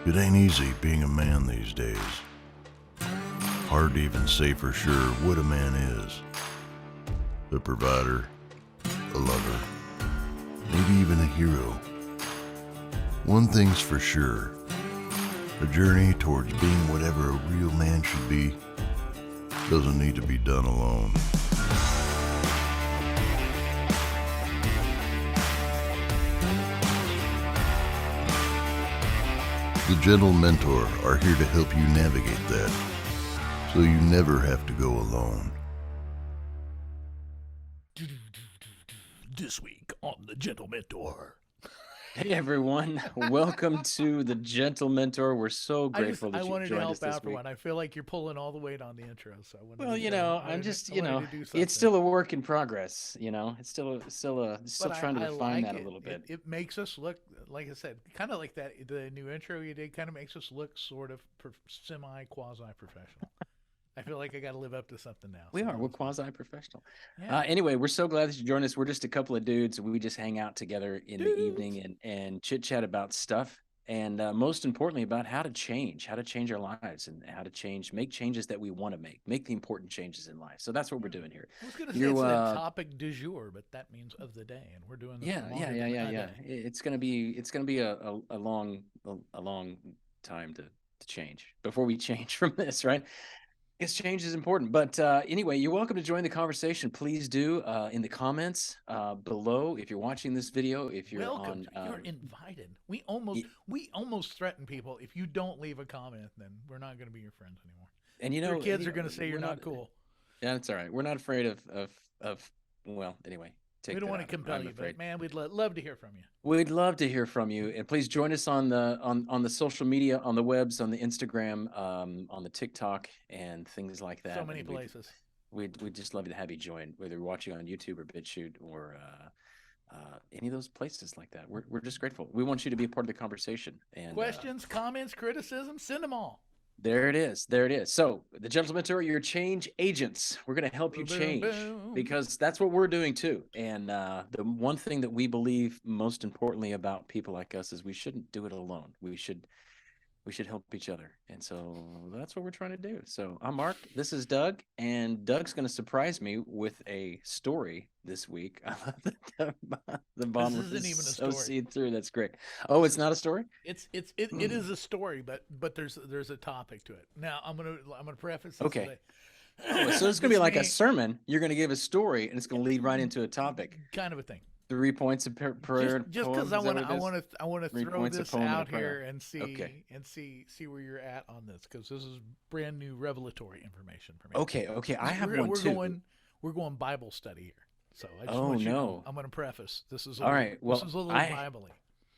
It ain't easy being a man these days. Hard to even say for sure what a man is. A provider, a lover, maybe even a hero. One thing's for sure. A journey towards being whatever a real man should be doesn't need to be done alone. The Gentlementor are here to help you navigate that, so you never have to go alone. This week on the Gentlementor. Hey everyone, welcome to the Gentlementor. We're so grateful that I you wanted to joined us help this out for week. one. I feel like you're pulling all the weight on the intro, so I wanted Well, to, I'm just, I wanted to do it's something. still a work in progress. It's still But trying to I refine like that a it. little bit. It makes us look, like I said, kind of like that. The new intro you did kind of makes us look sort of semi-quasi-professional. I feel like I got to live up to something now. We're was good. quasi-professional. Yeah. Anyway, we're so glad that you joined us. We're just a couple of dudes. We just hang out together in the evening and chit chat about stuff. And most importantly, about how to change our lives and how to make changes that we want to make the important changes in life. So that's what we're doing here. I was going to say it's the topic du jour, but that means of the day, and we're doing this longer than a day. It's gonna be a long time to change before we change from this, right? Yes, change is important. But anyway, you're welcome to join the conversation. Please do in the comments below if you're watching this video. If you're Welcome. You're invited. We almost threaten people. If you don't leave a comment, then we're not going to be your friends anymore. And your kids are going to say you're not cool. Yeah, that's all right. We're not afraid of. Well, anyway. We don't want to compel you, but man, we'd love to hear from you. We'd love to hear from you, and please join us on the social media, on the webs, on the Instagram, on the TikTok, and things like that. So many places. We'd just love to have you join, whether you're watching on YouTube or BitChute or any of those places like that. We're just grateful. We want you to be a part of the conversation. And questions, comments, criticism, send them all. There it is. So the Gentlemen are your change agents. We're going to help you change because that's what we're doing too. And the one thing that we believe most importantly about people like us is we shouldn't do it alone. We should help each other. And so that's what we're trying to do. So I'm Mark. This is Doug. And Doug's going to surprise me with a story this week. The bottom isn't even a so story. see through. That's great. Oh, it's not a story? It is a story, but there's a topic to it. Now I'm gonna preface this. Okay. So it's gonna be like a sermon. You're gonna give a story, and it's gonna lead right into a topic. Kind of a thing. 3 points of prayer. Just because I want to throw this out here and see where you're at on this, because this is brand new revelatory information for me. Okay. I have one too. We're going Bible study here, so I just I'm going to preface. This is all right. Well, this is a little Bible-y.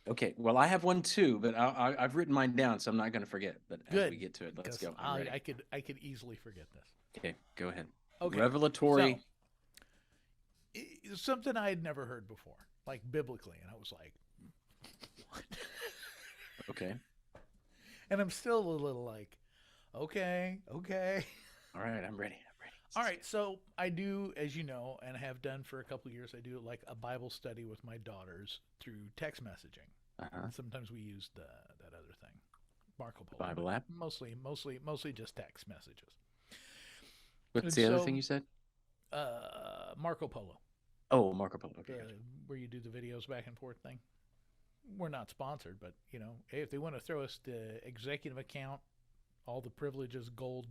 Okay. Well, I have one too, but I've written mine down, so I'm not going to forget. But as we get to it, let's go. I could easily forget this. Okay, go ahead. Okay. Revelatory. So, something I had never heard before, like biblically, and I was like, what? Okay. And I'm still a little like, okay. All right, I'm ready. All right, so I do, as you know, and have done for a couple of years, I do like a Bible study with my daughters through text messaging. Sometimes we use that other thing, Marco Polo. Bible app? Mostly just text messages. What's the other thing you said? Marco Polo. Oh, Marco Polo. Okay. Where you do the videos back and forth thing. We're not sponsored, but hey, if they want to throw us the executive account, all the privileges, gold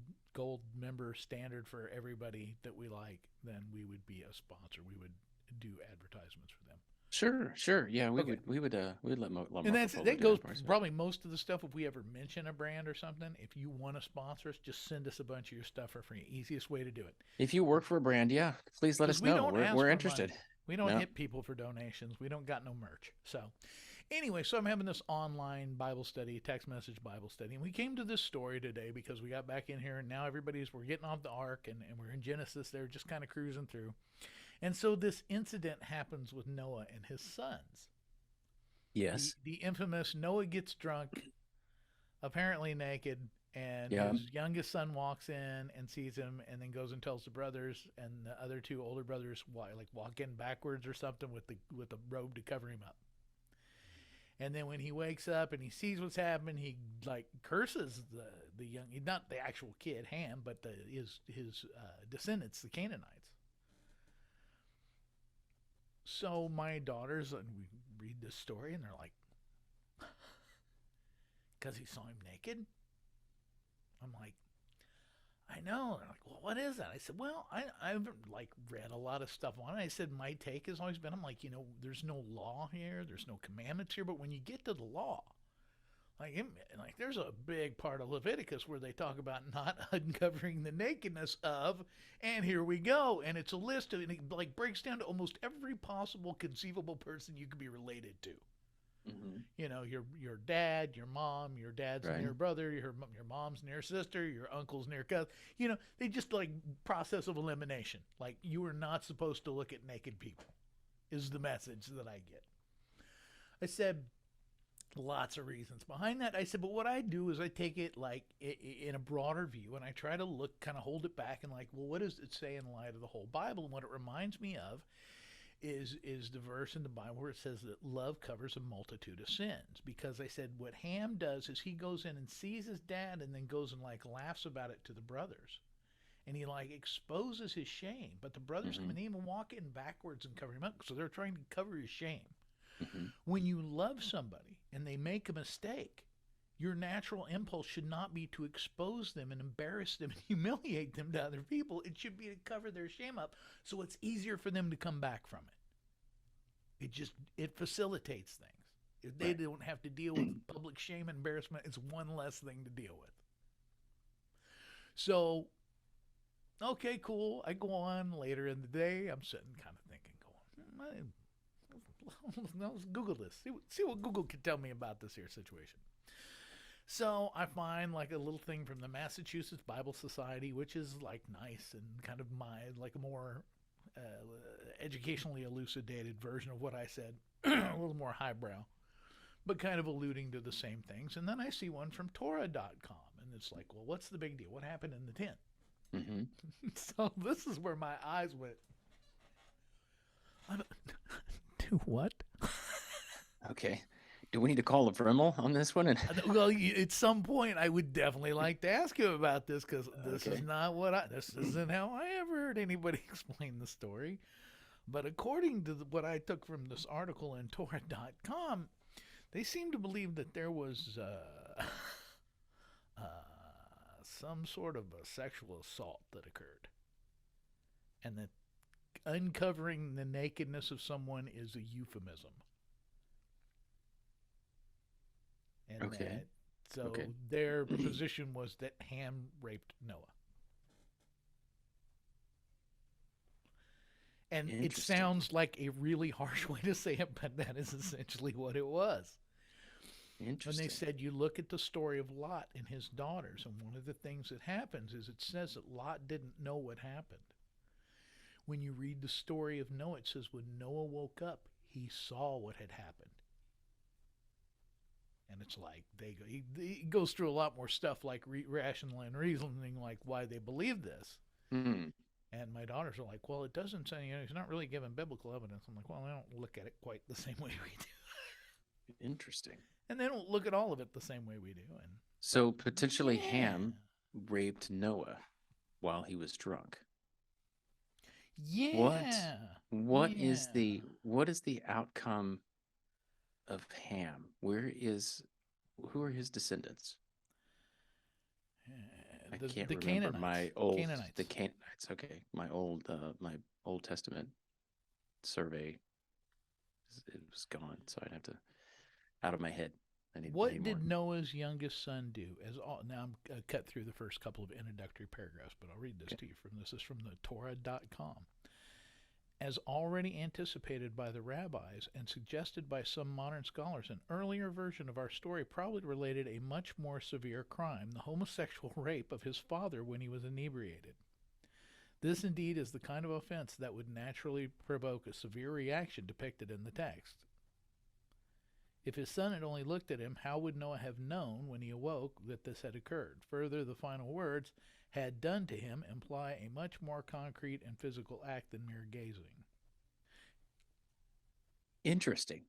member standard for everybody that we like, then we would be a sponsor. We would do advertisements for them. Sure. Yeah, we would let Marco and that goes probably most of the stuff. If we ever mention a brand or something, if you want to sponsor us, just send us a bunch of your stuff for free. Easiest way to do it. If you work for a brand, yeah, please let us know. We're interested. Money. We don't hit people for donations. We don't got no merch. So anyway, so I'm having this online Bible study, text message Bible study, and we came to this story today because we got back in here, and now we're getting off the ark, and we're in Genesis. They're just kind of cruising through. And so this incident happens with Noah and his sons. Yes. The infamous Noah gets drunk, apparently naked, and his youngest son walks in and sees him and then goes and tells the brothers, and the other two older brothers walk in backwards or something with the robe to cover him up. And then when he wakes up and he sees what's happened, he like curses the young, not the actual kid Ham, but his descendants, the Canaanites. So my daughters, and we read this story, and they're like, because he saw him naked. I'm like, I know. They're like, well, what is that? I said, well, I've like read a lot of stuff on it. I said, my take has always been, I'm like, there's no law here, there's no commandments here, but when you get to the law, like there's a big part of Leviticus where they talk about not uncovering the nakedness of, and here we go, and it's a list of, and it like breaks down to almost every possible conceivable person you could be related to. Mm-hmm. Your dad, your mom, your dad's Right. near brother, your mom's near sister, your uncle's near cousin. They just like process of elimination. Like, you are not supposed to look at naked people, is the message that I get. I said, lots of reasons behind that. I said, but what I do is I take it like in a broader view, and I try to look, kind of hold it back, and like, well, what does it say in light of the whole Bible? And what it reminds me of is the verse in the Bible where it says that love covers a multitude of sins. Because I said what Ham does is he goes in and sees his dad and then goes and like laughs about it to the brothers. And he like exposes his shame. But the brothers come and even walk in backwards and cover him up. So they're trying to cover his shame. Mm-hmm. When you love somebody and they make a mistake, your natural impulse should not be to expose them and embarrass them and humiliate them to other people. It should be to cover their shame up so it's easier for them to come back from it. It facilitates things. If they don't have to deal with public shame and embarrassment, it's one less thing to deal with. So, okay, cool. I go on later in the day. I'm sitting kind of thinking, let's Google this. See what Google can tell me about this here situation. So I find like a little thing from the Massachusetts Bible Society, which is like nice and kind of like a more educationally elucidated version of what I said, a little more highbrow, but kind of alluding to the same things. And then I see one from Torah.com, and it's like, well, what's the big deal? What happened in the tent? Mm-hmm. So this is where my eyes went. Do what? Okay. Do we need to call a Vremel on this one? Well, at some point, I would definitely like to ask you about this, because this is not this isn't how I ever heard anybody explain the story. But according to what I took from this article in Torah.com, they seem to believe that there was some sort of a sexual assault that occurred, and that uncovering the nakedness of someone is a euphemism. And Okay. their position was that Ham raped Noah. And it sounds like a really harsh way to say it, but that is essentially what it was. Interesting. And they said, you look at the story of Lot and his daughters, and one of the things that happens is it says that Lot didn't know what happened. When you read the story of Noah, it says when Noah woke up, he saw what had happened. And it's like he goes through a lot more stuff like rational and reasoning, like why they believe this. Mm. And my daughters are like, well, it doesn't say, he's not really giving biblical evidence. I'm like, well, I don't look at it quite the same way we do. Interesting. And they don't look at all of it the same way we do. And so potentially Ham raped Noah while he was drunk. Yeah. What is the outcome of Ham? Who are his descendants? I can't remember the Canaanites. Okay, my Old Testament survey, it was gone, so I'd have to out of my head. What did Noah's youngest son do? Now I'm cut through the first couple of introductory paragraphs, but I'll read this to you This is from the Torah.com. As already anticipated by the rabbis and suggested by some modern scholars, an earlier version of our story probably related a much more severe crime, the homosexual rape of his father when he was inebriated. This indeed is the kind of offense that would naturally provoke a severe reaction depicted in the text. If his son had only looked at him, how would Noah have known when he awoke that this had occurred? Further, the final words, had done to him, imply a much more concrete and physical act than mere gazing. Interesting.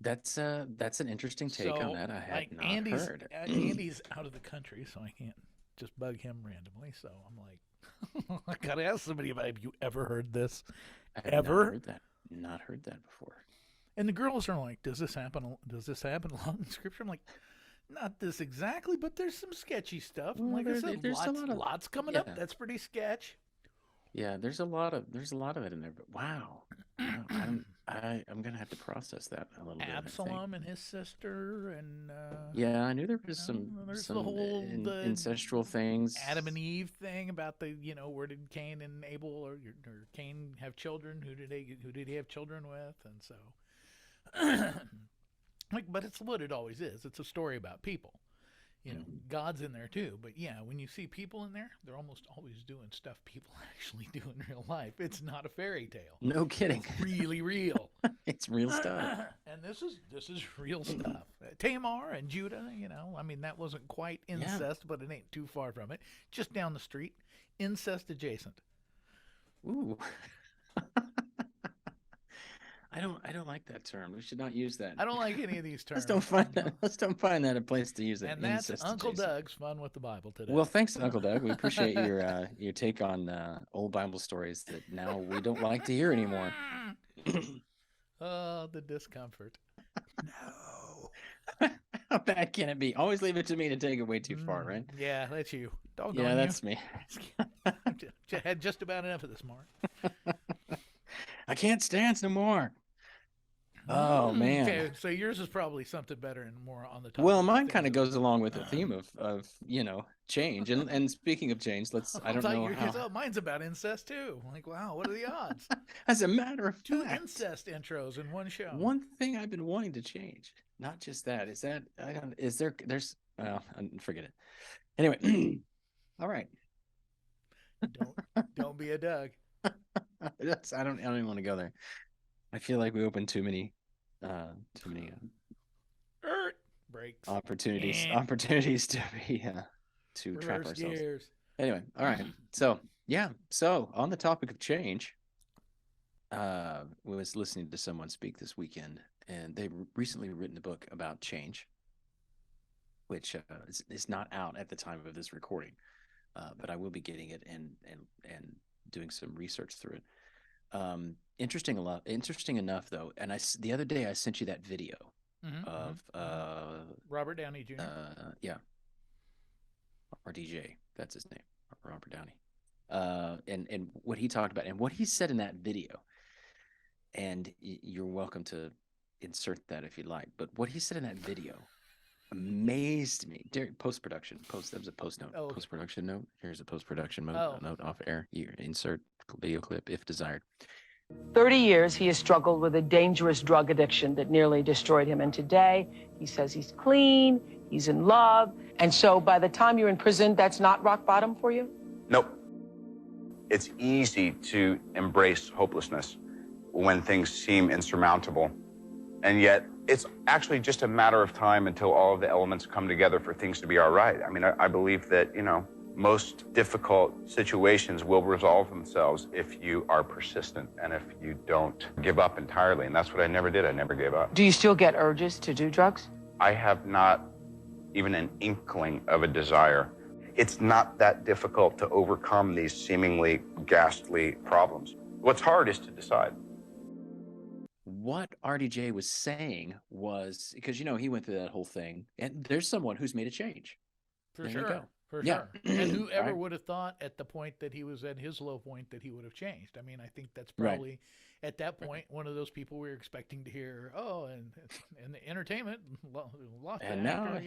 That's an interesting take on So, that. I had like, not heard. Andy's out of the country, so I can't just bug him randomly. So I'm like, I gotta ask somebody about, have you ever heard this? I have not Ever? heard that. Not heard that before. And the girls are like, does this happen? Does this happen a lot in Scripture? I'm like, not this exactly, but there's some sketchy stuff. Well, Like I said, there's a lot of lots coming yeah. up. That's pretty sketch. Yeah, there's a lot of that in there. But wow, I'm gonna have to process that a little bit. Absalom and his sister, and yeah, I knew there was there's some the whole ancestral things. Adam and Eve thing about the where did Cain and Abel or Cain have children? Who did he have children with? And so, like, but it's what it always is. It's a story about people. God's in there too. But yeah, when you see people in there, they're almost always doing stuff people actually do in real life. It's not a fairy tale. No kidding. It's really real. It's real stuff. And this is real stuff. Tamar and Judah, I mean, that wasn't quite incest, but it ain't too far from it. Just down the street, incest adjacent. Ooh. I don't like that term. We should not use that. I don't like any of these terms. Let's don't find that a place to use it. And that's Uncle Doug's Fun with the Bible today. Well, thanks, Uncle Doug. We appreciate your take on old Bible stories that now we don't like to hear anymore. Oh, the discomfort. No. How bad can it be? Always leave it to me to take it way too far, right? Yeah, that's you. Yeah, that's me. I had just about enough of this, Mark. I can't stand no more. Oh man. Okay, so yours is probably something better and more on the top. Well, mine kind of goes along with the theme of change. And speaking of change, I don't know how. Mine's about incest too. Like, wow, what are the odds? As a matter of Two fact, incest intros in one show. One thing I've been wanting to change, not just that, forget it. Anyway, all right. Don't be a Doug. I don't even want to go there. I feel like we opened too many breaks opportunities to be to trap ourselves. Gears. Anyway, all right. So on the topic of change, we was listening to someone speak this weekend, and they've recently written a book about change, which is not out at the time of this recording, but I will be getting it and doing some research through it. Interesting enough though, and the other day I sent you that video of Robert Downey Jr. Yeah, RDJ, that's his name, Robert Downey, and what he talked about and what he said in that video. And you're welcome to insert that if you'd like, but what he said in that video amazed me. Post-production, that was a post note. Oh, okay. Post-production note. Here's a post-production note off air. You insert video clip if desired. 30 years he has struggled with a dangerous drug addiction that nearly destroyed him. And today he says he's clean, he's in love. And so by the time you're in prison, that's not rock bottom for you? Nope. It's easy to embrace hopelessness when things seem insurmountable. And yet it's actually just a matter of time until all of the elements come together for things to be all right. I mean, I believe that, most difficult situations will resolve themselves if you are persistent and if you don't give up entirely. And that's what I never did. I never gave up. Do you still get urges to do drugs? I have not even an inkling of a desire. It's not that difficult to overcome these seemingly ghastly problems. What's hard is to decide. What RDJ was saying was, because, he went through that whole thing, and there's someone who's made a change. For sure. And whoever would have thought at the point that he was at his low point that he would have changed? I mean, I think that's probably at that point one of those people we were expecting to hear, and the entertainment lost. And now,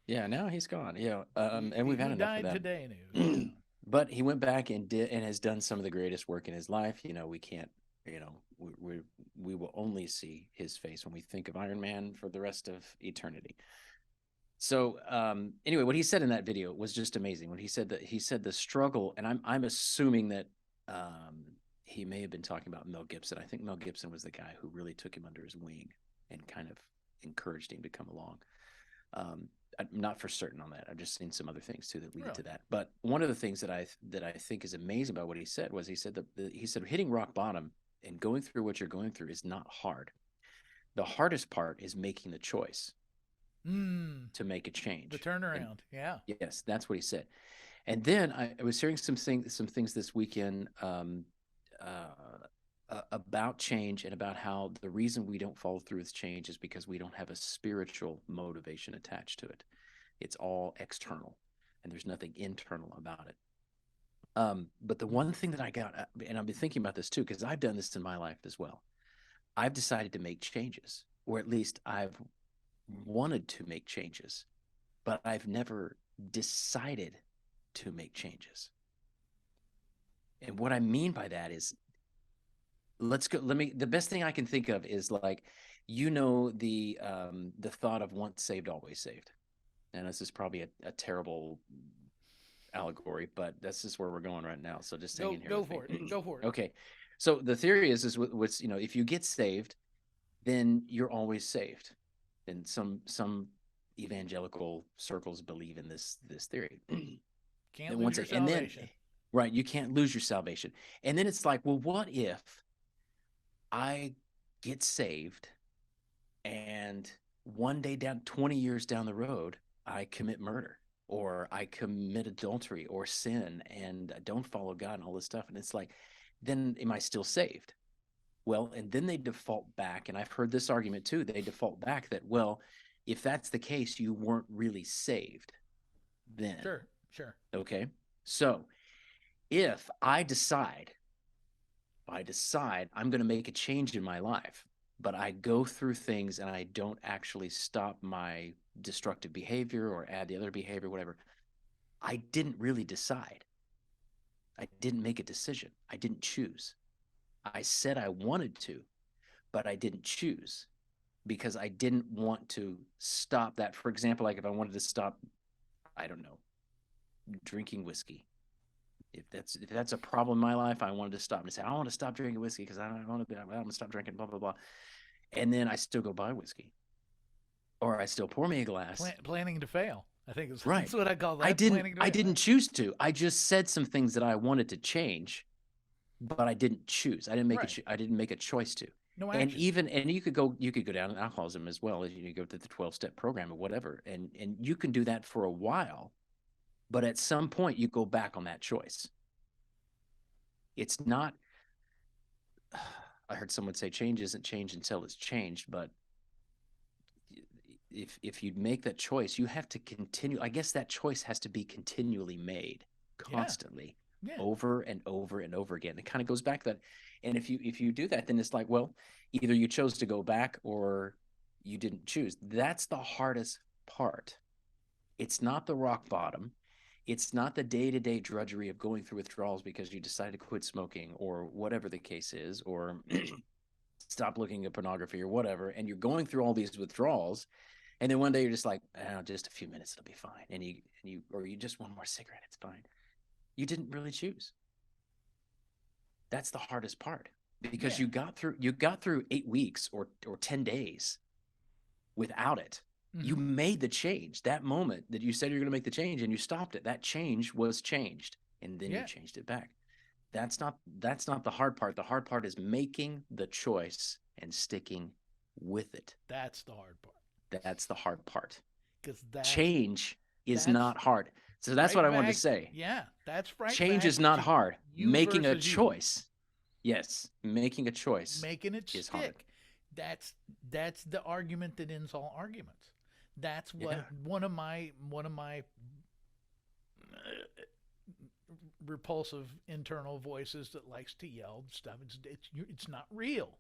now he's gone. And we've had enough died of that. Today news. But he went back and has done some of the greatest work in his life. We can't. We will only see his face when we think of Iron Man for the rest of eternity. So anyway, what he said in that video was just amazing. When he said the struggle, and I'm assuming that he may have been talking about Mel Gibson. I think Mel Gibson was the guy who really took him under his wing and kind of encouraged him to come along. I'm not for certain on that. I've just seen some other things too that lead to that. But one of the things that I think is amazing about what he said was he said hitting rock bottom and going through what you're going through is not hard. The hardest part is making the choice to make a change. The turnaround. Yeah. Yes, that's what he said. And then I was hearing some things this weekend about change and about how the reason we don't follow through with change is because we don't have a spiritual motivation attached to it. It's all external, and there's nothing internal about it. But the one thing that I got, and I've been thinking about this too, because I've done this in my life as well. I've decided to make changes, or at least I've wanted to make changes, but I've never decided to make changes. And what I mean by that is, the best thing I can think of is like, the thought of once saved, always saved. And this is probably a terrible allegory, but that's just where we're going right now. So just hang in here. Go for it. Go for it. Okay. So the theory is what's, if you get saved, then you're always saved. And some evangelical circles believe in this theory. Can't lose your salvation. Right, you can't lose your salvation. And then it's like, well, what if I get saved and one day 20 years down the road, I commit murder, or I commit adultery or sin and don't follow God and all this stuff? And it's like, then am I still saved? Well, and then they default back, and I've heard this argument too, they default back that, well, if that's the case, you weren't really saved then. Sure. Okay. So if I decide I'm going to make a change in my life, but I go through things and I don't actually stop my destructive behavior or add the other behavior, whatever, I didn't really decide. I didn't make a decision. I didn't choose. I said I wanted to, but I didn't choose because I didn't want to stop that. For example, like if I wanted to stop, I don't know, drinking whiskey. If that's a problem in my life, I wanted to stop and say, I want to stop drinking whiskey because I want to stop drinking, blah, blah, blah. And then I still go buy whiskey, or I still pour me a glass. Planning to fail, I think is right. That's what I call that. I didn't choose to. I just said some things that I wanted to change, but I didn't choose. I didn't make a choice to. No action. And you could go down in alcoholism as well as you go to the 12-step program or whatever. And you can do that for a while, but at some point you go back on that choice. It's not, I heard someone say change isn't change until it's changed, but if you make that choice, you have to continue. I guess that choice has to be continually made constantly. Yeah. Over and over and over again. It kind of goes back to that. And if you do that, then it's like, well, either you chose to go back or you didn't choose. That's the hardest part. It's not the rock bottom. It's not the day-to-day drudgery of going through withdrawals because you decided to quit smoking or whatever the case is, or stop looking at pornography or whatever. And you're going through all these withdrawals. And then one day you're just like, just a few minutes, it'll be fine. And you just one more cigarette, it's fine. You didn't really choose. That's the hardest part, because you got through 8 weeks or 10 days without it. Mm-hmm. You made the change. That moment that you said you're going to make the change and you stopped it, that change was changed, and then you changed it back. That's not the hard part. The hard part is making the choice and sticking with it. That's the hard part. That's the hard part. Because change is not hard. So that's what I wanted to say. Yeah, that's right. Change is not hard. Making a choice. Yes, making a choice. Making it is stick. Hard. That's the argument that ends all arguments. That's what one of my repulsive internal voices that likes to yell stuff. It's not real.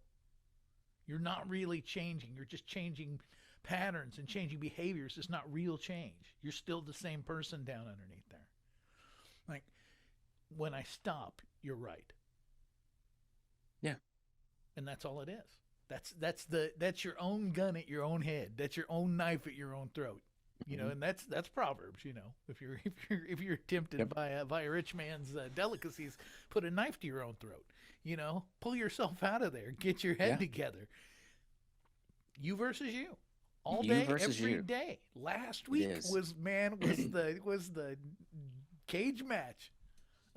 You're not really changing. You're just changing patterns and changing behaviors. It's not real change. You're still the same person down underneath there. Like, when I stop, you're right. Yeah. And that's all it is. That's your own gun at your own head. That's your own knife at your own throat. You know, and that's Proverbs. You know, if you're tempted by a rich man's delicacies, put a knife to your own throat. You know, pull yourself out of there. Get your head together. You versus you. All day, every day. Last week was the cage match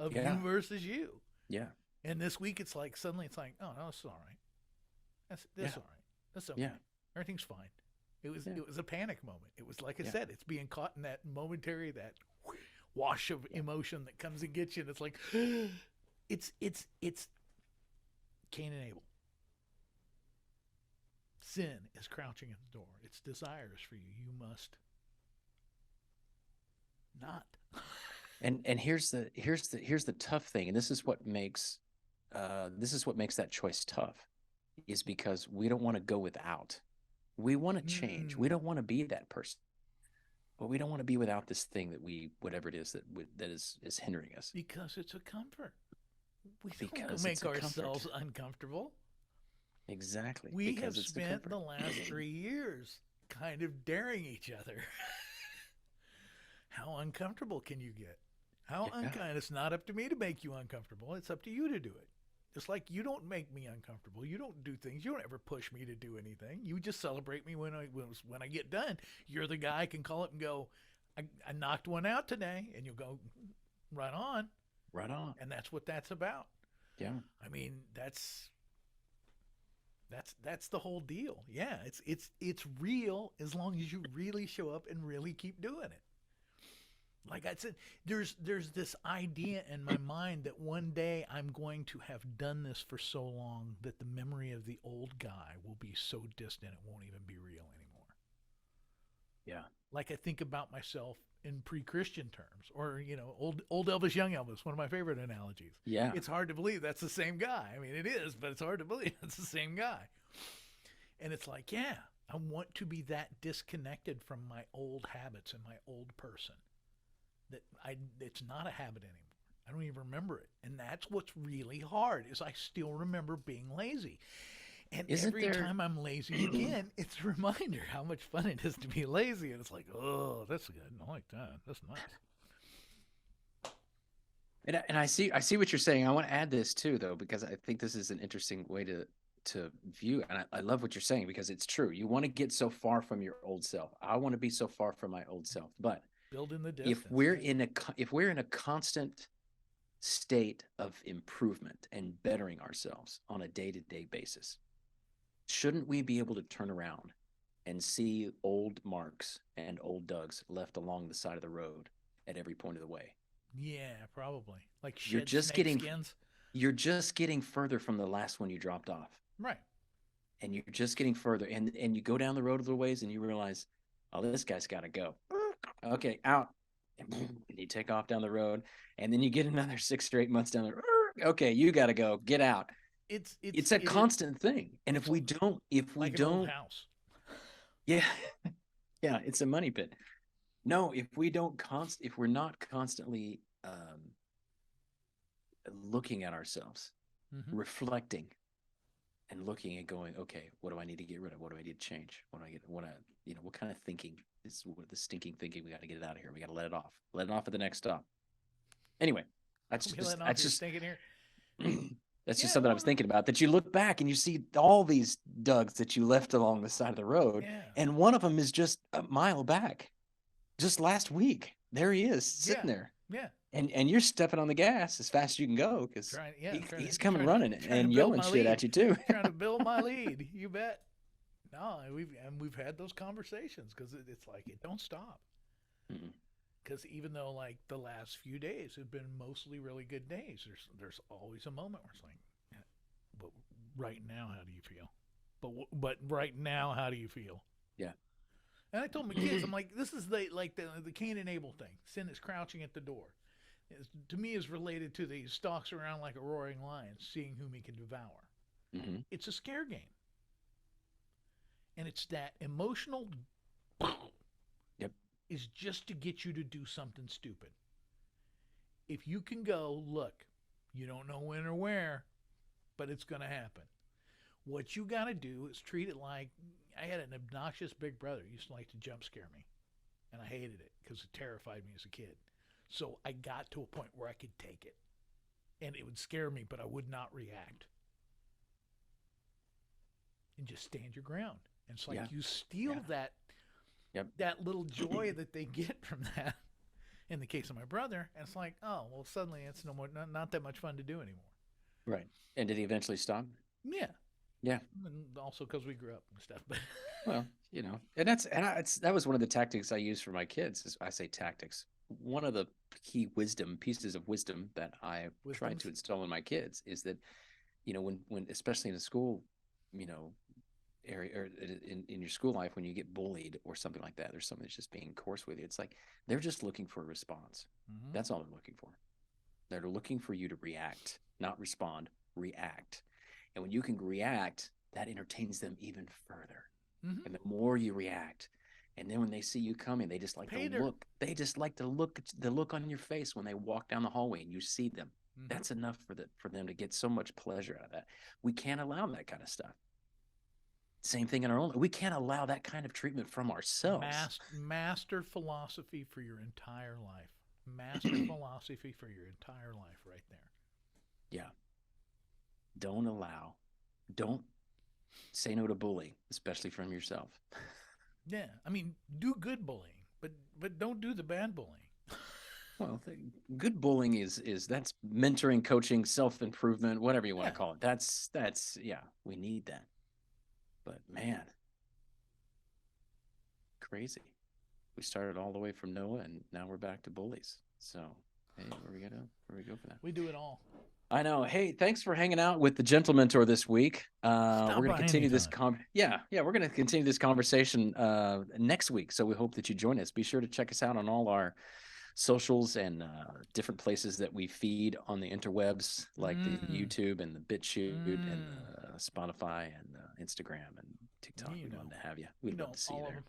of you versus you. Yeah. And this week it's like suddenly it's like, oh no, it's all right. That's all right. That's okay. Yeah. Everything's fine. It was Yeah. it was a panic moment. It was like I Yeah. said, it's being caught in that momentary, that wash of emotion that comes and gets you, and it's like it's Cain and Abel. Sin is crouching at the door. Its desires for you. You must not. And here's the tough thing, and this is what makes that choice tough, is because we don't want to go without. We want to change. We don't want to be that person, but we don't want to be without this thing that whatever it is that is hindering us. Because it's a comfort. We don't Because make it's a comfort. ourselves uncomfortable. Exactly. We because have it's the spent comfort. the last 3 years kind of daring each other. How uncomfortable can you get? How Yeah. unkind. It's not up to me to make you uncomfortable. It's up to you to do it. Just like you don't make me uncomfortable. You don't do things. You don't ever push me to do anything. You just celebrate me when I get done. You're the guy I can call up and go, I knocked one out today. And you'll go, right on. Right on. And that's what that's about. Yeah. I mean, that's the whole deal. Yeah, it's real as long as you really show up and really keep doing it. Like I said, there's this idea in my mind that one day I'm going to have done this for so long that the memory of the old guy will be so distant it won't even be real anymore. Yeah. Like I think about myself in pre-Christian terms, or old Elvis, young Elvis, one of my favorite analogies. Yeah. It's hard to believe that's the same guy. I mean, it is, but it's hard to believe it's the same guy. And it's like, yeah, I want to be that disconnected from my old habits and my old person that it's not a habit anymore. I don't even remember it. And that's what's really hard, is I still remember being lazy. And every time I'm lazy again, it's a reminder how much fun it is to be lazy. And it's like, oh, that's good. I like that. That's nice. And I see what you're saying. I want to add this too, though, because I think this is an interesting way to view it. And I love what you're saying, because it's true. You want to get so far from your old self. I want to be so far from my old self. But building the distance. If we're in a constant state of improvement and bettering ourselves on a day-to-day basis, shouldn't we be able to turn around and see old marks and old Dougs left along the side of the road at every point of the way? Yeah, probably. Like You're shed just snake getting skins. You're just getting further from the last one you dropped off. Right. And you're just getting further. And you go down the road a little ways and you realize, oh, this guy's got to go. Okay, out. And you take off down the road. And then you get another 6 or 8 months down the road. Okay, you got to go. Get out. It's a constant thing. And if we don't, like an old house. Yeah. Yeah, it's a money pit. No, if we're not constantly looking at ourselves, reflecting and looking and going, okay, what do I need to get rid of? What do I need to change? What kind of thinking is the stinking thinking? We got to get it out of here. We got to let it off. Let it off at the next stop. Anyway, that's just thinking here. That's just something I was thinking about, that you look back and you see all these Dougs that you left along the side of the road. Yeah. And one of them is just a mile back. Just last week, there he is sitting there. Yeah. And you're stepping on the gas as fast as you can go, because he's coming running and yelling shit at you too. Trying to build my lead. You bet. No, we've had those conversations, because it's like it don't stop. Because even though like the last few days have been mostly really good days, there's always a moment where it's like, yeah, but right now, how do you feel? But right now, how do you feel? Yeah. And I told my kids, I'm like, this is the Cain and Abel thing. Sin is crouching at the door. To me, is related to the stalks around like a roaring lion, seeing whom he can devour. It's a scare game. And it's that emotional is just to get you to do something stupid. If you can go, look, you don't know when or where, but it's going to happen. What you got to do is treat it like, I had an obnoxious big brother who used to like to jump scare me. And I hated it because it terrified me as a kid. So I got to a point where I could take it. And it would scare me, but I would not react. And just stand your ground. And it's like you steal that little joy that they get from that. In the case of my brother, and it's like, oh, well, suddenly it's not that much fun to do anymore. Right. And did he eventually stop? Yeah. Yeah. And also because we grew up and stuff. But Well, and that was one of the tactics I use for my kids. Is I say tactics. One of the key pieces of wisdom that I tried to instill in my kids is that, when especially in a school, area or in your school life, when you get bullied or something like that, there's something that's just being coarse with you. It's like they're just looking for a response. Mhm. That's all they're looking for. They're looking for you to react, not respond, react. And when you can react, that entertains them even further. Mhm. And the more you react, and then when they see you coming, they just like Peter. to look. They just like to look, the look on your face when they walk down the hallway and you see them. Mhm. That's enough for them to get so much pleasure out of that. We can't allow that kind of stuff. Same thing in our own. We can't allow that kind of treatment from ourselves. Master philosophy for your entire life. Master philosophy for your entire life, right there. Yeah. Don't say no to bullying, especially from yourself. Yeah, I mean, do good bullying, but don't do the bad bullying. Well, good bullying is that's mentoring, coaching, self-improvement, whatever you want to call it. That's yeah, we need that. But man, crazy. We started all the way from Noah and now we're back to bullies. So, hey, where we go for that? We do it all. I know. Hey, thanks for hanging out with the Gentlementor this week. We're going to by continue this anytime. we're going to continue this conversation next week. So we hope that you join us. Be sure to check us out on all our socials and different places that we feed on the interwebs, like the YouTube and the BitChute and Spotify and Instagram and TikTok. We'd love to have you. We'd love to see you there.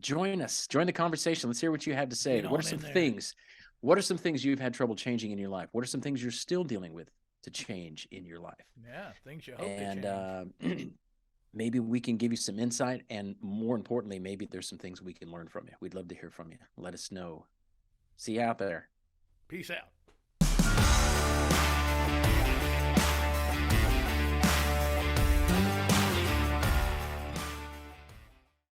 Join us. Join the conversation. Let's hear what you have to say. What are some things? What are some things you've had trouble changing in your life? What are some things you're still dealing with to change in your life? Yeah, things you hope to And maybe we can give you some insight, and more importantly, maybe there's some things we can learn from you. We'd love to hear from you. Let us know. See you out there. Peace out.